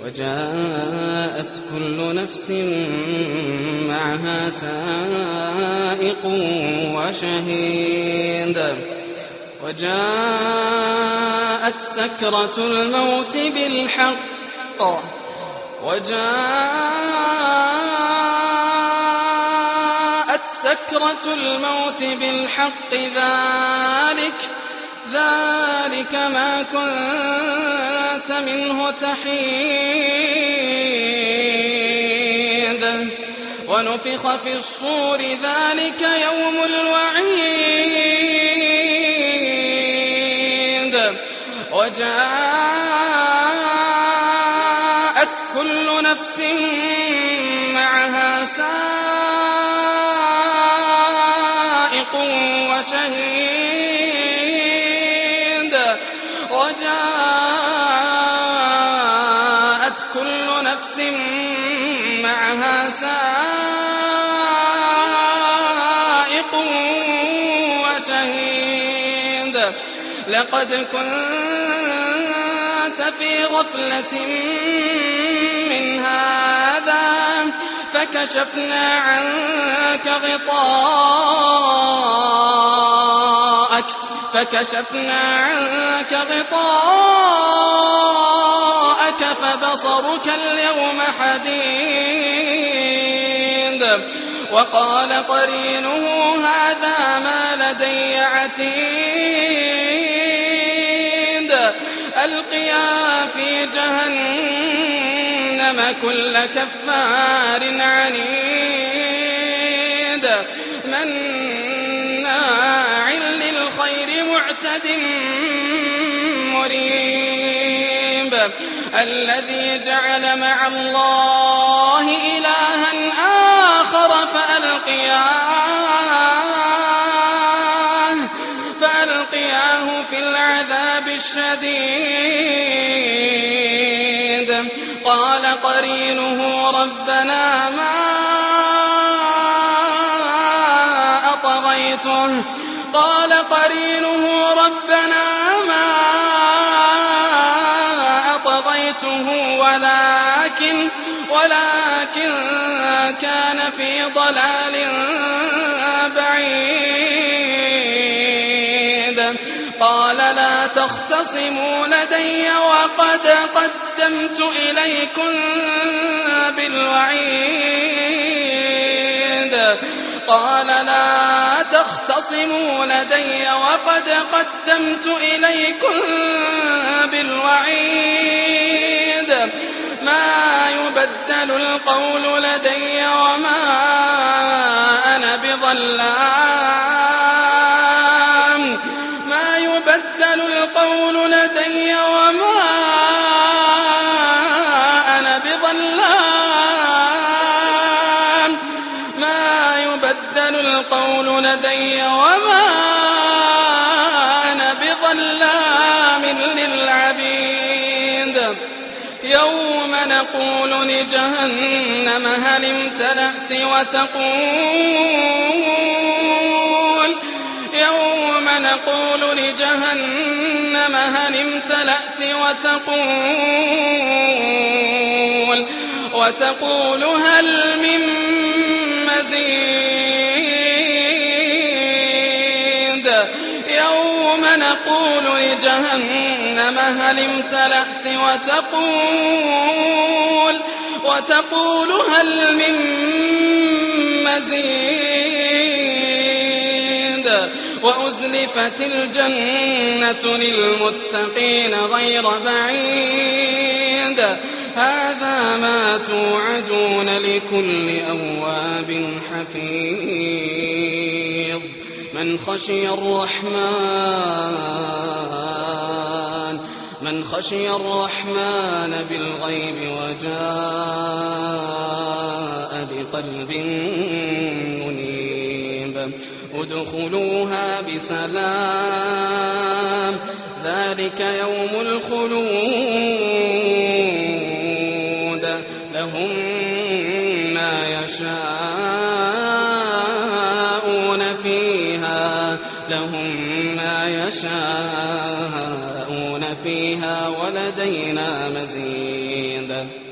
وجاءت كل نفس معها سائق وشهيد وجاءت سكرة الموت بالحق ذلك ما كنت منه تحيد ونفخ في الصور ذلك يوم الوعيد وجاءت كل نفس معها سائق وشهيد وجاءت كل نفس معها سائق وشهيد لقد كنت في غفلة من هذا فكشفنا عنك غطاءك فبصرك اليوم حديد وقال قرينه هذا ما لدي عتيد ألقيا في جهنم كل كفار عنيد مناع للخير معتد مريب الذي جعل مع الله إلها آخر فألقياه في العذاب الشديد قال قرينه ربنا ما أطغيته ولكن كان في ضلال بعيد قال لا تختصموا لدي وقد قدمت إليكم بالوعيد ما يبدل القول لدي وما أنا بظلام للعبيد يوم نقول لجهنم هل امتلأت وتقول هل من مزيد يوم نقول لجهنم هل امتلأت وتقول هل من مزيد وأزلفت الجنة للمتقين غير بعيد هذا ما توعدون لكل أواب حفيظ من خشي الرحمن بالغيب وجاء بقلب منيب ادخلوها بسلام ذلك يوم الخلود لهم ما يشاءون فيها ولدينا مزيد حميد